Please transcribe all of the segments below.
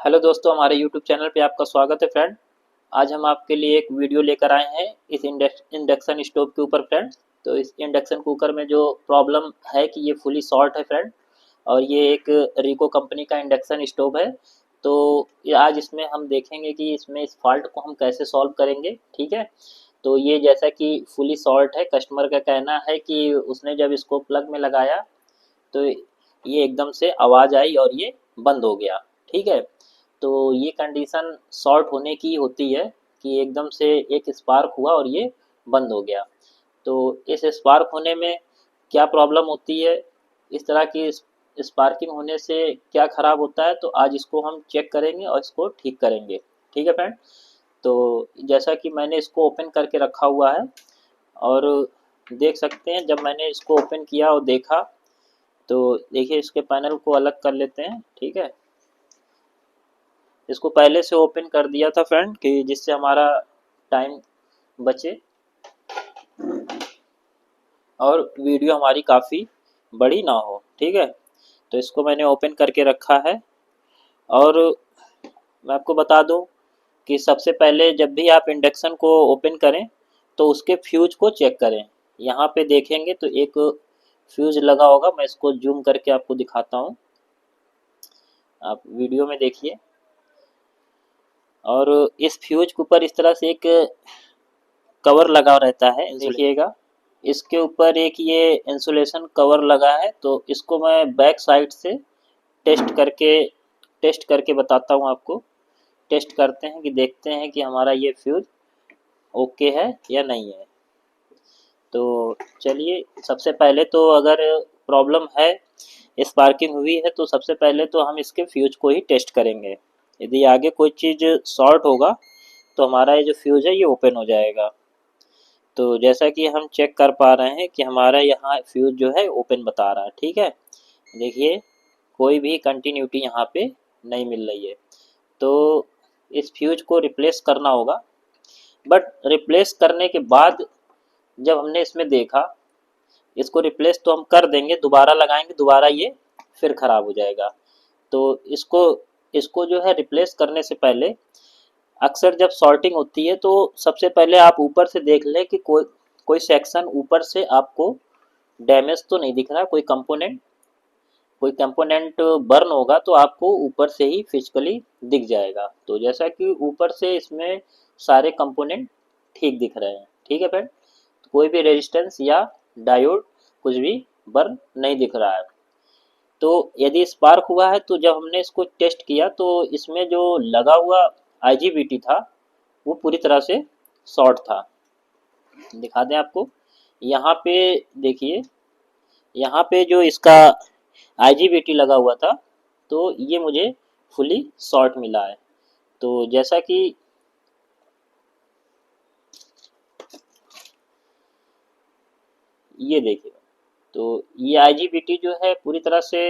Hello दोस्तों, हमारे YouTube channel पे आपका स्वागत है फ्रेंड। आज हम आपके लिए एक वीडियो लेकर आए हैं इस इंडक्शन स्टोव के ऊपर फ्रेंड। तो इस इंडक्शन कुकर में जो प्रॉब्लम है कि ये फुली शॉर्ट है फ्रेंड, और ये एक रिको कंपनी का इंडक्शन स्टोव है। तो ये आज इसमें हम देखेंगे कि इसमें इस फॉल्ट को हम कैसे सॉल्व करेंगे। ठीक है, तो ये जैसा कि फुली शॉर्ट है, कस्टमर का कहना है कि उसने जब इसको प्लग में लगाया तो ये एकदम से आवाज़ आई और ये बंद हो गया। ठीक है, तो ये कंडीशन शॉर्ट होने की होती है कि एकदम से एक स्पार्क हुआ और ये बंद हो गया। तो इस स्पार्क होने में क्या प्रॉब्लम होती है, इस तरह की स्पार्किंग होने से क्या ख़राब होता है, तो आज इसको हम चेक करेंगे और इसको ठीक करेंगे। ठीक है फ्रेंड, तो जैसा कि मैंने इसको ओपन करके रखा हुआ है और देख सकते हैं, जब मैंने इसको ओपन किया और देखा तो देखिए इसके पैनल को अलग कर लेते हैं। ठीक है, इसको पहले से ओपन कर दिया था फ्रेंड कि जिससे हमारा टाइम बचे और वीडियो हमारी काफ़ी बड़ी ना हो। ठीक है, तो इसको मैंने ओपन करके रखा है और मैं आपको बता दूं कि सबसे पहले जब भी आप इंडक्शन को ओपन करें तो उसके फ्यूज को चेक करें। यहाँ पे देखेंगे तो एक फ्यूज लगा होगा, मैं इसको जूम करके आपको दिखाता हूँ, आप वीडियो में देखिए। और इस फ्यूज के ऊपर इस तरह से एक कवर लगा रहता है, देखिएगा इसके ऊपर एक ये इंसुलेशन कवर लगा है। तो इसको मैं बैक साइड से टेस्ट करके बताता हूँ आपको। टेस्ट करते हैं कि देखते हैं कि हमारा ये फ्यूज ओके है या नहीं है। तो चलिए, सबसे पहले तो अगर प्रॉब्लम है, स्पार्किंग हुई है, तो सबसे पहले तो हम इसके फ्यूज को ही टेस्ट करेंगे। यदि आगे कोई चीज़ शॉर्ट होगा तो हमारा ये जो फ्यूज है ये ओपन हो जाएगा। तो जैसा कि हम चेक कर पा रहे हैं कि हमारा यहाँ फ्यूज जो है ओपन बता रहा है। ठीक है, देखिए कोई भी कंटिन्यूटी यहाँ पे नहीं मिल रही है। तो इस फ्यूज को रिप्लेस करना होगा, बट रिप्लेस करने के बाद जब हमने इसमें देखा, इसको रिप्लेस तो हम कर देंगे, दोबारा लगाएंगे, दोबारा ये फिर ख़राब हो जाएगा। तो इसको इसको जो है रिप्लेस करने से पहले अक्सर जब सॉर्टिंग होती है तो सबसे पहले आप ऊपर से देख लें कि कोई सेक्शन ऊपर से आपको डैमेज तो नहीं दिख रहा, कोई कंपोनेंट बर्न होगा तो आपको ऊपर से ही फिजिकली दिख जाएगा। तो जैसा कि ऊपर से इसमें सारे कंपोनेंट ठीक दिख रहे हैं। ठीक है फ्रेंड, तो कोई भी रेजिस्टेंस या डायोड कुछ भी बर्न नहीं दिख रहा है। तो यदि स्पार्क हुआ है तो जब हमने इसको टेस्ट किया तो इसमें जो लगा हुआ आईजीबीटी था वो पूरी तरह से शॉर्ट था। दिखा दें आपको, यहाँ पे देखिए, यहाँ पे जो इसका आईजीबीटी लगा हुआ था तो ये मुझे फुली शॉर्ट मिला है। तो जैसा कि ये देखिए, तो ये आईजीबीटी जो है पूरी तरह से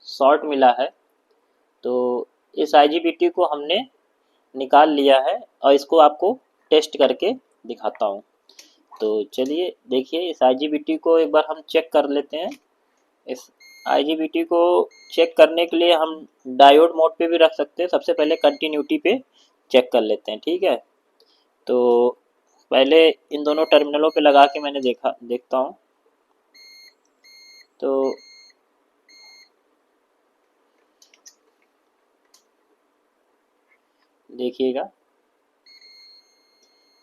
शॉर्ट मिला है। तो इस आईजीबीटी को हमने निकाल लिया है और इसको आपको टेस्ट करके दिखाता हूँ। तो चलिए देखिए, इस आईजीबीटी को एक बार हम चेक कर लेते हैं। इस आईजीबीटी को चेक करने के लिए हम डायोड मोड पे भी रख सकते हैं। सबसे पहले कंटिन्यूटी पे चेक कर लेते हैं। ठीक है, तो पहले इन दोनों टर्मिनलों पे लगा के मैंने देखता हूँ। तो देखिएगा,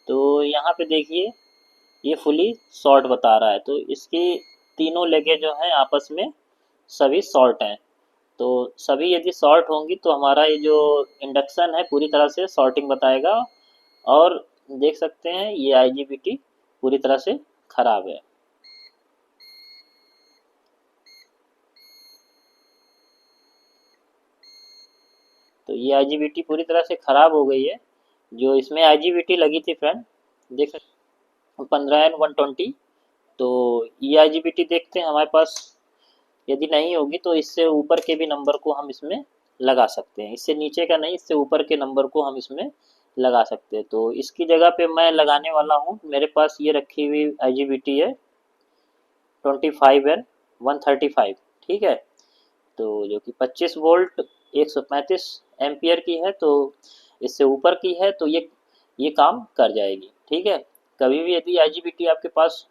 तो यहाँ पे देखिए ये फुली शॉर्ट बता रहा है। तो इसकी तीनों लेगें जो हैं आपस में सभी शॉर्ट हैं। तो सभी यदि शॉर्ट होंगी तो हमारा ये जो इंडक्शन है पूरी तरह से शॉर्टिंग बताएगा। और देख सकते हैं ये आईजीबीटी पूरी तरह से खराब है। तो ये आईजीबीटी पूरी तरह से खराब हो गई है। जो इसमें आईजीबीटी लगी थी फ्रेंड, देख सकते 15N120। तो ये आईजीबीटी देखते हैं हमारे पास यदि नहीं होगी तो इससे ऊपर के भी नंबर को हम इसमें लगा सकते हैं। इससे नीचे का नहीं, इससे ऊपर के नंबर को हम इसमें लगा सकते हैं। तो इसकी जगह पे मैं लगाने वाला हूँ, मेरे पास ये रखी हुई आईजीबीटी है 25N135। ठीक है, तो जो कि 25 वोल्ट 135 एम्पियर की है तो इससे ऊपर की है तो ये काम कर जाएगी। ठीक है, कभी भी यदि आईजीबीटी आपके पास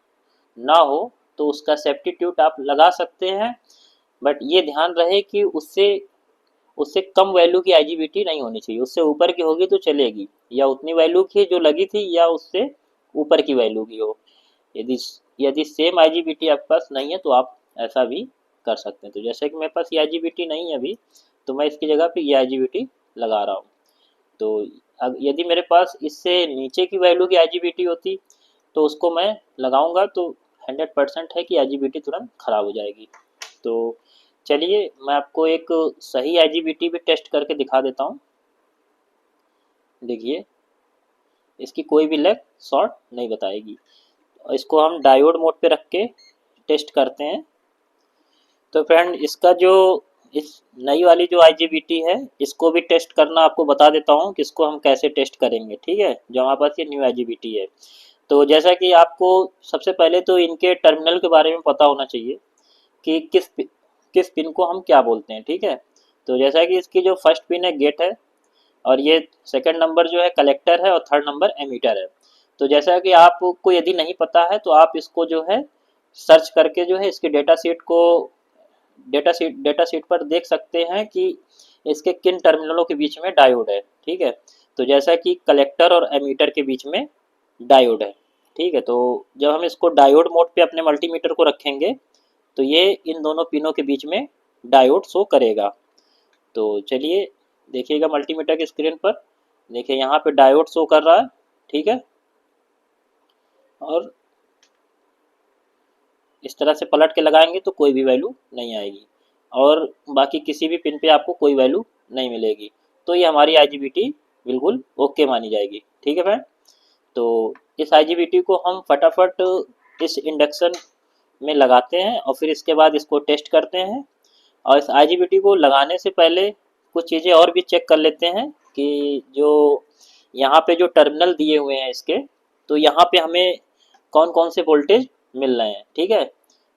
ना हो तो उसका सब्स्टिट्यूट आप लगा सकते हैं, बट ये ध्यान रहे कि उससे उससे कम वैल्यू की आईजीबीटी नहीं होनी चाहिए। उससे ऊपर की होगी तो चलेगी, या उतनी वैल्यू की जो लगी थी या उससे ऊपर की वैल्यू की हो। यदि यदि सेम आईजीबीटी आपके पास नहीं है तो आप ऐसा भी कर सकते हैं। तो जैसे कि मेरे पास ये आईजीबीटी नहीं है अभी, तो मैं इसकी जगह पे ये आईजीबीटी लगा रहा हूँ। तो यदि मेरे पास इससे नीचे की वैल्यू की आईजीबीटी होती तो उसको मैं लगाऊंगा तो 100% है कि आईजीबीटी तुरंत खराब हो जाएगी। तो चलिए मैं आपको एक सही आईजीबीटी भी टेस्ट करके दिखा देता हूँ। देखिए, इसकी कोई भी लेग शॉर्ट नहीं बताएगी। इसको हम डायोड मोड पे रख के टेस्ट करते हैं। तो फ्रेंड, इसका जो इस नई वाली जो आईजीबीटी है इसको भी टेस्ट करना आपको बता देता हूँ कि इसको हम कैसे टेस्ट करेंगे। ठीक है, जो हमारे पास ये न्यू आईजीबीटी है, तो जैसा कि आपको सबसे पहले तो इनके टर्मिनल के बारे में पता होना चाहिए कि किस पिन को हम क्या बोलते हैं। ठीक है, तो जैसा कि इसकी जो फर्स्ट पिन है गेट है, और ये सेकंड नंबर जो है कलेक्टर है, और थर्ड नंबर एमीटर है। तो जैसा कि आपको यदि नहीं पता है तो आप इसको जो है सर्च करके जो है इसके डेटा शीट पर देख सकते हैं कि इसके किन टर्मिनलों के बीच में डायोड है। ठीक है, तो जैसा कि कलेक्टर और एमीटर के बीच में डायोड है। ठीक है, तो जब हम इसको डायोड मोड पे अपने मल्टीमीटर को रखेंगे तो ये इन दोनों पिनों के बीच में डायोड शो करेगा। तो चलिए देखिएगा मल्टीमीटर की स्क्रीन पर, देखिए यहाँ पे डायोड शो कर रहा है। ठीक है, और इस तरह से पलट के लगाएंगे तो कोई भी वैल्यू नहीं आएगी, और बाकी किसी भी पिन पे आपको कोई वैल्यू नहीं मिलेगी। तो ये हमारी आईजीबीटी बिल्कुल ओके मानी जाएगी। ठीक है फ्रेंड, तो इस आईजीबीटी को हम फटाफट इस इंडक्शन में लगाते हैं और फिर इसके बाद इसको टेस्ट करते हैं। और इस आईजीबीटी को लगाने से पहले कुछ चीज़ें और भी चेक कर लेते हैं कि जो यहाँ पे जो टर्मिनल दिए हुए हैं इसके, तो यहाँ पे हमें कौन कौन से वोल्टेज मिल रहे हैं। ठीक है,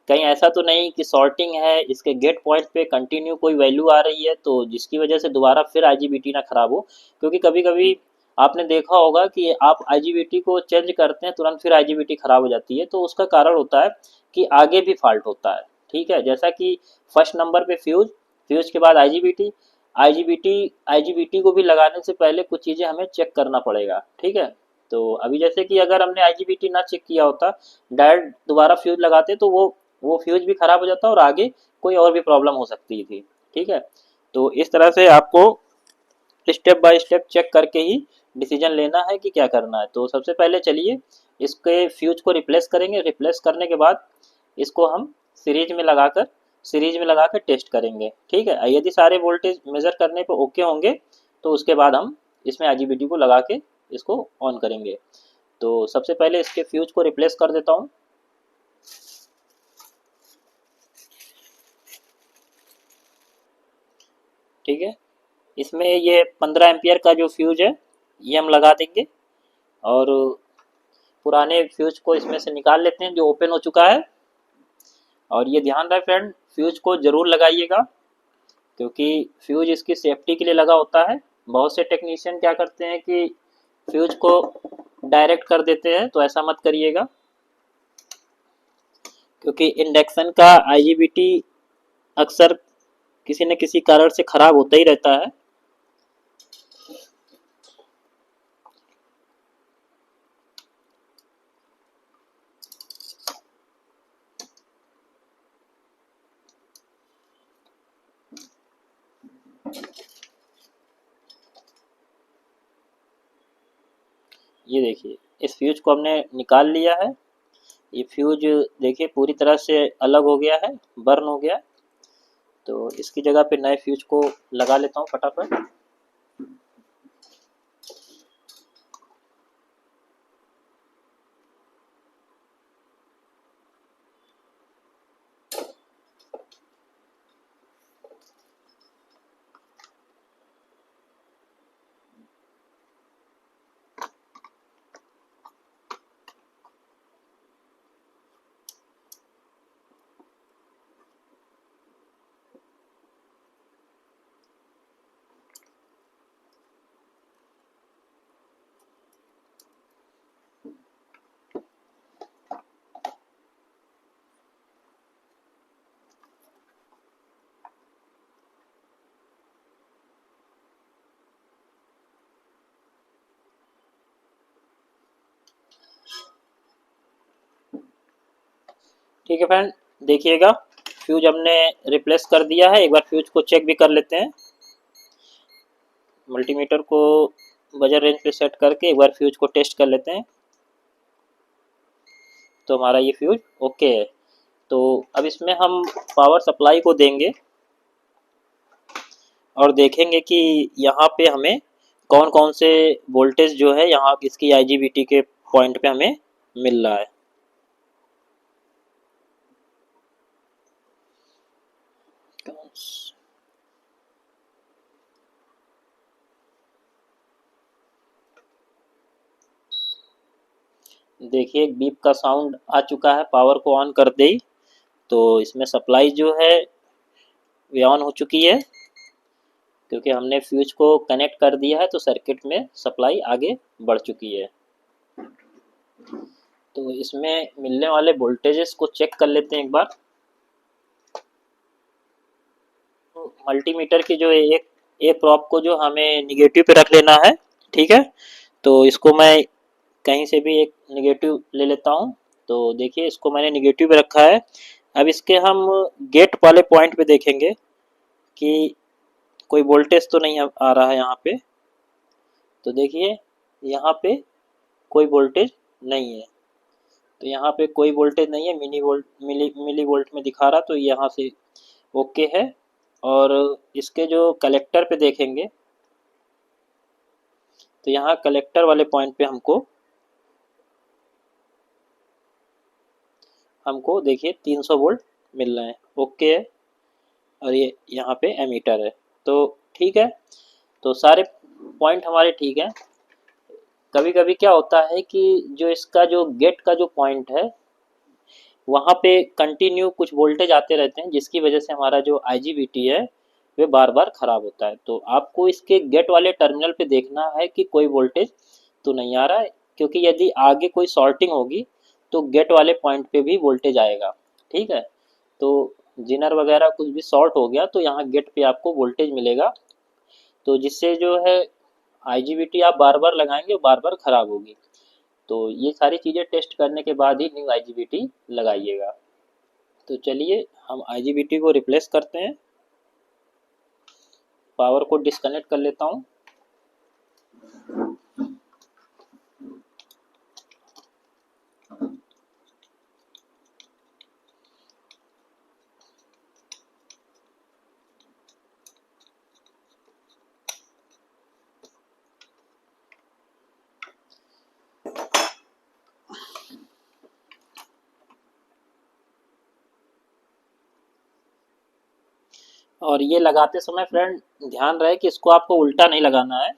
कहीं ऐसा तो नहीं कि शॉर्टिंग है, इसके गेट पॉइंट पे कंटिन्यू कोई वैल्यू आ रही है तो जिसकी वजह से दोबारा फिर आईजीबीटी ना खराब हो। क्योंकि कभी कभी आपने देखा होगा कि आप आईजीबीटी को चेंज करते हैं तुरंत फिर आईजीबीटी खराब हो जाती है, तो उसका कारण होता है कि आगे भी फॉल्ट होता है। ठीक है, जैसा कि फर्स्ट नंबर पे फ्यूज, फ्यूज के बाद आईजीबीटी, आईजीबीटी आईजीबीटी को भी लगाने से पहले कुछ चीज़ें हमें चेक करना पड़ेगा। ठीक है, तो अभी जैसे कि अगर हमने आईजीबीटी ना चेक किया होता, डायरेक्ट दोबारा फ्यूज लगाते तो वो फ्यूज भी खराब हो जाता और आगे कोई और भी प्रॉब्लम हो सकती थी। ठीक है, तो इस तरह से आपको स्टेप बाय स्टेप चेक करके ही डिसीजन लेना है कि क्या करना है। तो सबसे पहले चलिए इसके फ्यूज को रिप्लेस करेंगे। रिप्लेस करने के बाद इसको हम सीरीज में लगाकर टेस्ट करेंगे। ठीक है, यदि सारे वोल्टेज मेजर करने पर ओके होंगे तो उसके बाद हम इसमें आईजीबीटी को लगा के इसको ऑन करेंगे। तो सबसे पहले इसके फ्यूज को रिप्लेस कर देता हूँ। ठीक है, इसमें ये 15 एम्पियर का जो फ्यूज है ये हम लगा देंगे, और पुराने फ्यूज को इसमें से निकाल लेते हैं जो ओपन हो चुका है। और ये ध्यान रहे फ्रेंड, फ्यूज को ज़रूर लगाइएगा क्योंकि फ्यूज इसकी सेफ्टी के लिए लगा होता है। बहुत से टेक्नीशियन क्या करते हैं कि फ्यूज को डायरेक्ट कर देते हैं, तो ऐसा मत करिएगा क्योंकि इंडक्शन का आईजीबीटी अक्सर किसी न किसी कारण से ख़राब होता ही रहता है। ये देखिए, इस फ्यूज को हमने निकाल लिया है। ये फ्यूज देखिए पूरी तरह से अलग हो गया है, बर्न हो गया। तो इसकी जगह पे नए फ्यूज को लगा लेता हूँ फटाफट। ठीक है फ्रेंड, देखिएगा फ्यूज हमने रिप्लेस कर दिया है। एक बार फ्यूज को चेक भी कर लेते हैं। मल्टीमीटर को बजर रेंज पे सेट करके एक बार फ्यूज को टेस्ट कर लेते हैं। तो हमारा ये फ्यूज ओके है। तो अब इसमें हम पावर सप्लाई को देंगे और देखेंगे कि यहाँ पे हमें कौन कौन से वोल्टेज जो है यहाँ इसकी आईजीबीटी के पॉइंट पे हमें मिल रहा है। देखिए बीप का साउंड आ चुका है पावर को ऑन कर दे ही। तो इसमें सप्लाई जो है वे ऑन हो चुकी है, क्योंकि हमने फ्यूज को कनेक्ट कर दिया है तो सर्किट में सप्लाई आगे बढ़ चुकी है। तो इसमें मिलने वाले वोल्टेजेस को चेक कर लेते हैं एक बार। तो मल्टीमीटर की जो एक प्रॉप को जो हमें निगेटिव पे रख लेना है, ठीक है। तो इसको मैं कहीं से भी एक निगेटिव ले लेता हूँ। तो देखिए इसको मैंने निगेटिव पे रखा है। अब इसके हम गेट वाले पॉइंट पे देखेंगे कि कोई वोल्टेज तो नहीं आ रहा है यहाँ पे। तो देखिए यहाँ पे कोई वोल्टेज नहीं है। तो यहाँ पे कोई वोल्टेज नहीं है, मिली वोल्ट में दिखा रहा, तो यहाँ से ओके है। और इसके जो कलेक्टर पे देखेंगे तो यहाँ कलेक्टर वाले पॉइंट पे हमको देखिए 300 वोल्ट मिल रहे हैं, ओके है। और ये यहाँ पे एमीटर है, तो ठीक है। तो सारे पॉइंट हमारे ठीक है। कभी कभी क्या होता है कि जो इसका जो गेट का जो पॉइंट है वहाँ पे कंटिन्यू कुछ वोल्टेज आते रहते हैं, जिसकी वजह से हमारा जो आईजीबीटी है वे बार बार ख़राब होता है। तो आपको इसके गेट वाले टर्मिनल पे देखना है कि कोई वोल्टेज तो नहीं आ रहा है, क्योंकि यदि आगे कोई शॉर्टिंग होगी तो गेट वाले पॉइंट पे भी वोल्टेज आएगा, ठीक है। तो जिनर वगैरह कुछ भी शॉर्ट हो गया तो यहाँ गेट पे आपको वोल्टेज मिलेगा, तो जिससे जो है आईजीबीटी आप बार बार लगाएंगे बार बार ख़राब होगी। तो ये सारी चीज़ें टेस्ट करने के बाद ही न्यू आईजीबीटी लगाइएगा। तो चलिए हम आईजीबीटी को रिप्लेस करते हैं। पावर को डिस्कनेक्ट कर लेता हूँ। और ये लगाते समय फ्रेंड ध्यान रहे कि इसको आपको उल्टा नहीं लगाना है,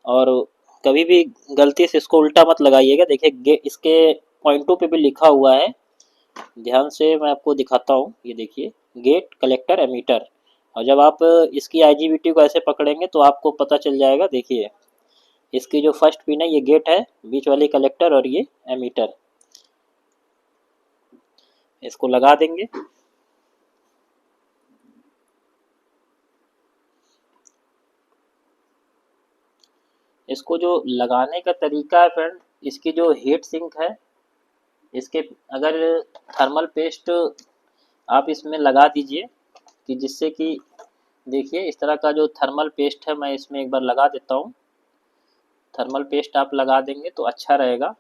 और कभी भी गलती से इसको उल्टा मत लगाइएगा। देखिए इसके पॉइंटों पे भी लिखा हुआ है, ध्यान से मैं आपको दिखाता हूँ। ये देखिए गेट कलेक्टर एमीटर, और जब आप इसकी आईजीबीटी को ऐसे पकड़ेंगे तो आपको पता चल जाएगा। देखिए इसकी जो फर्स्ट पिन है ये गेट है, बीच वाली कलेक्टर और ये एमीटर। इसको लगा देंगे। इसको जो लगाने का तरीका है फ्रेंड, इसकी जो हीट सिंक है इसके अगर थर्मल पेस्ट आप इसमें लगा दीजिए, कि जिससे कि देखिए इस तरह का जो थर्मल पेस्ट है मैं इसमें एक बार लगा देता हूँ। थर्मल पेस्ट आप लगा देंगे तो अच्छा रहेगा।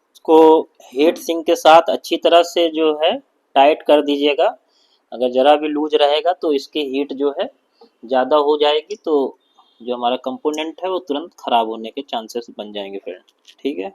इसको हीट सिंक के साथ अच्छी तरह से जो है टाइट कर दीजिएगा। अगर ज़रा भी लूज रहेगा तो इसकी हीट जो है ज़्यादा हो जाएगी, तो जो हमारा कंपोनेंट है वो तुरंत ख़राब होने के चांसेस बन जाएंगे फ्रेंड, ठीक है।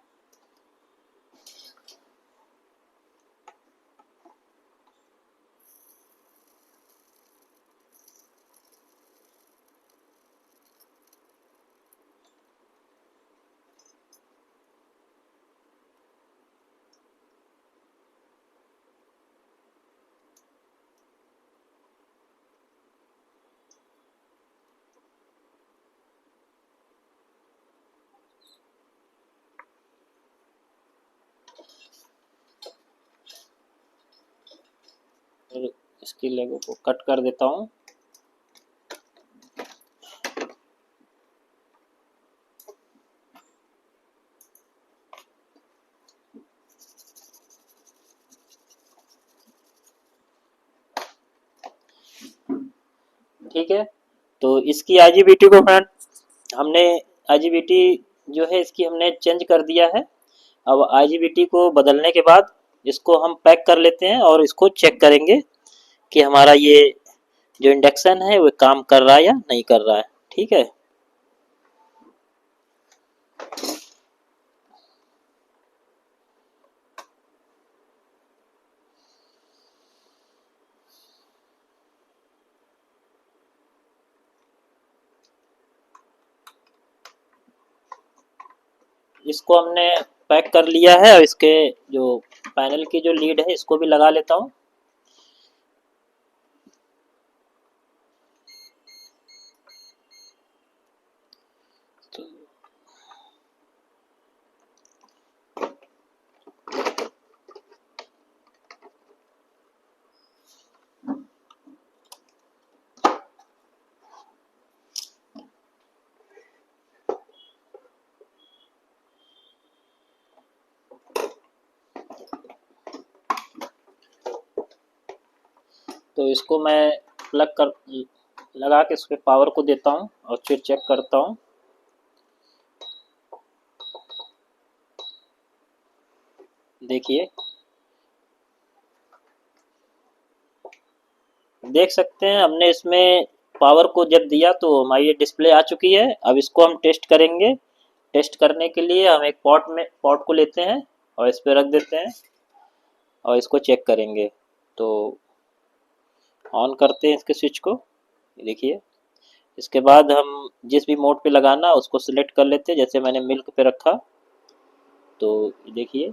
इसकी लेगो को कट कर देता हूँ। ठीक है, तो इसकी आईजीबीटी को फ्रेंड हमने आईजीबीटी जो है इसकी हमने चेंज कर दिया है। अब आईजीबीटी को बदलने के बाद इसको हम पैक कर लेते हैं और इसको चेक करेंगे कि हमारा ये जो इंडक्शन है वो काम कर रहा है या नहीं कर रहा है। ठीक है, इसको हमने पैक कर लिया है और इसके जो पैनल की जो लीड है इसको भी लगा लेता हूँ। तो तो इसको मैं प्लग कर लगा के इसके पावर को देता हूँ और फिर चेक करता हूँ। देखिए, देख सकते हैं हमने इसमें पावर को जब दिया तो हमारी ये डिस्प्ले आ चुकी है। अब इसको हम टेस्ट करेंगे। टेस्ट करने के लिए हम एक पॉट को लेते हैं और इस पर रख देते हैं और इसको चेक करेंगे। तो ऑन करते हैं इसके स्विच को। देखिए, इसके बाद हम जिस भी मोड पे लगाना उसको सिलेक्ट कर लेते हैं। जैसे मैंने मिल्क पे रखा, तो देखिए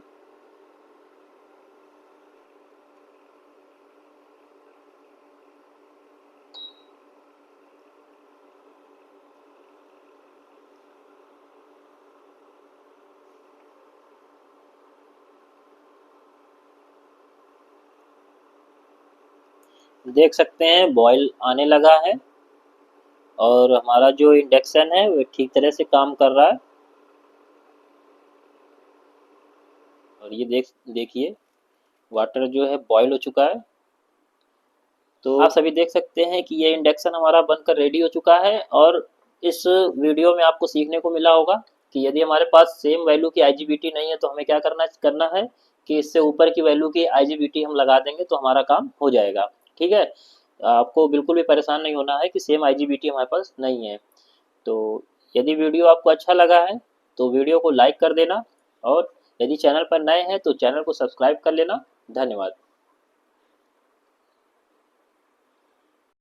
देख सकते हैं बॉयल आने लगा है और हमारा जो इंडक्शन है वो ठीक तरह से काम कर रहा है। और ये देखिए वाटर जो है बॉयल हो चुका है। तो आप सभी देख सकते हैं कि ये इंडक्शन हमारा बनकर रेडी हो चुका है। और इस वीडियो में आपको सीखने को मिला होगा कि यदि हमारे पास सेम वैल्यू की आईजीबीटी नहीं है तो हमें क्या करना है कि इससे ऊपर की वैल्यू की आईजीबीटी हम लगा देंगे तो हमारा काम हो जाएगा। ठीक है, आपको बिल्कुल भी परेशान नहीं होना है कि सेम आईजीबीटी हमारे पास नहीं है। तो यदि वीडियो आपको अच्छा लगा है तो वीडियो को लाइक कर देना और यदि चैनल पर नए हैं तो चैनल को सब्सक्राइब कर लेना। धन्यवाद।